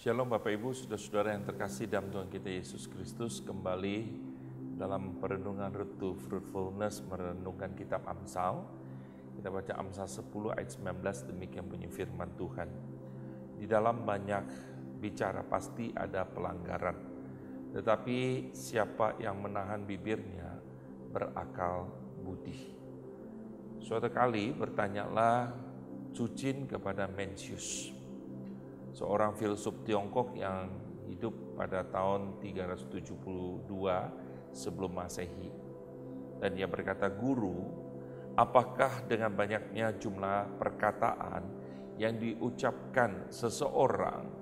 Shalom Bapak Ibu, saudara-saudara yang terkasih dalam Tuhan kita Yesus Kristus. Kembali dalam perenungan Road to Fruitfulness, merenungkan kitab Amsal. Kita baca Amsal 10 ayat 19, demikian bunyi firman Tuhan. Di dalam banyak bicara pasti ada pelanggaran, tetapi siapa yang menahan bibirnya berakal budi. Suatu kali bertanyalah Cu Jin kepada Mencius, seorang filsuf Tiongkok yang hidup pada tahun 372 sebelum Masehi. Dan dia berkata, "Guru, apakah dengan banyaknya jumlah perkataan yang diucapkan seseorang,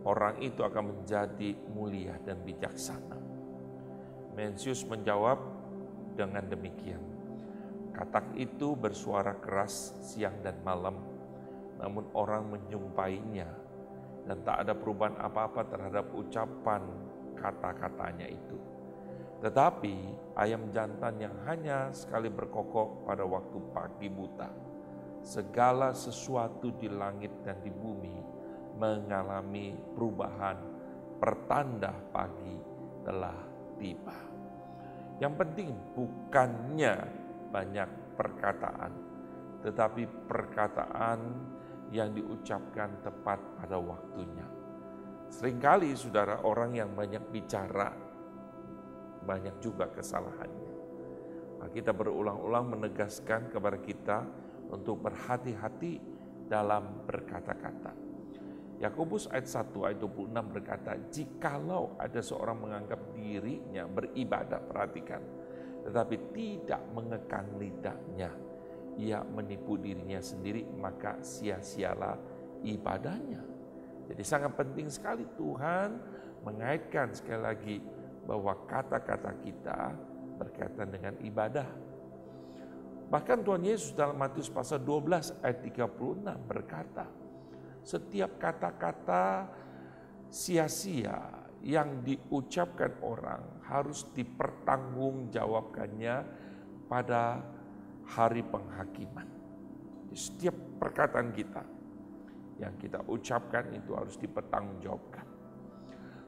orang itu akan menjadi mulia dan bijaksana?" Mencius menjawab dengan demikian, "Katak itu bersuara keras siang dan malam, namun orang menyumpainya dan tak ada perubahan apa-apa terhadap ucapan kata-katanya itu. Tetapi ayam jantan yang hanya sekali berkokok pada waktu pagi buta. Segala sesuatu di langit dan di bumi mengalami perubahan, pertanda pagi telah tiba." Yang penting bukannya banyak perkataan, tetapi perkataan yang diucapkan tepat pada waktunya. Seringkali saudara, orang yang banyak bicara, banyak juga kesalahannya. Kita berulang-ulang menegaskan kepada kita untuk berhati-hati dalam berkata-kata. Yakobus ayat 1 ayat 26 berkata, "Jikalau ada seorang menganggap dirinya beribadah," perhatikan, "tetapi tidak mengekang lidahnya, ia menipu dirinya sendiri, maka sia-sialah ibadahnya." Jadi sangat penting sekali Tuhan mengaitkan sekali lagi bahwa kata-kata kita berkaitan dengan ibadah. Bahkan Tuhan Yesus dalam Matius pasal 12 ayat 36 berkata, setiap kata-kata sia-sia yang diucapkan orang harus dipertanggungjawabkannya pada hari penghakiman. Setiap perkataan kita yang kita ucapkan itu harus dipertanggungjawabkan.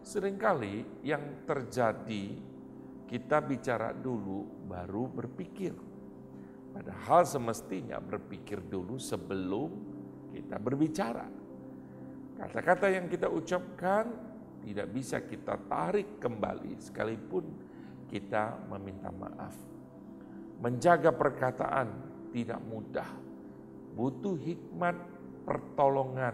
Seringkali yang terjadi, kita bicara dulu baru berpikir. Padahal semestinya berpikir dulu sebelum kita berbicara. Kata-kata yang kita ucapkan tidak bisa kita tarik kembali sekalipun kita meminta maaf. Menjaga perkataan tidak mudah, butuh hikmat pertolongan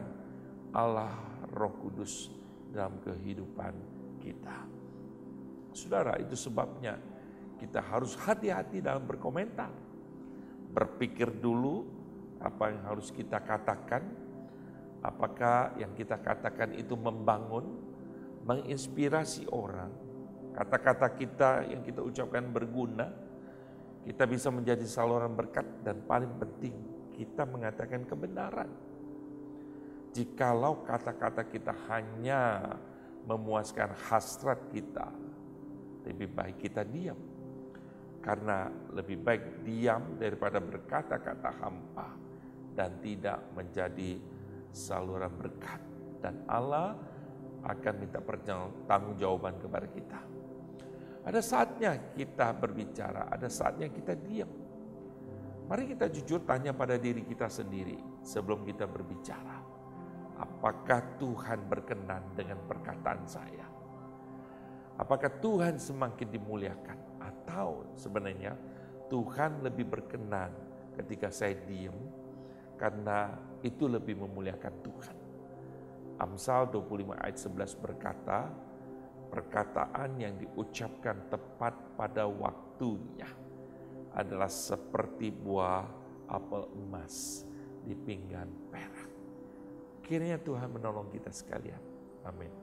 Allah Roh Kudus dalam kehidupan kita. Saudara, itu sebabnya kita harus hati-hati dalam berkomentar. Berpikir dulu apa yang harus kita katakan, apakah yang kita katakan itu membangun, menginspirasi orang, kata-kata kita yang kita ucapkan berguna, kita bisa menjadi saluran berkat, dan paling penting kita mengatakan kebenaran. Jikalau kata-kata kita hanya memuaskan hasrat kita, lebih baik kita diam. Karena lebih baik diam daripada berkata-kata hampa dan tidak menjadi saluran berkat. Dan Allah akan minta pertanggungjawaban kepada kita. Ada saatnya kita berbicara, ada saatnya kita diam. Mari kita jujur tanya pada diri kita sendiri sebelum kita berbicara. Apakah Tuhan berkenan dengan perkataan saya? Apakah Tuhan semakin dimuliakan? Atau sebenarnya Tuhan lebih berkenan ketika saya diam karena itu lebih memuliakan Tuhan. Amsal 25 ayat 11 berkata, perkataan yang diucapkan tepat pada waktunya adalah seperti buah apel emas di pinggan perak. Kiranya Tuhan menolong kita sekalian. Amin.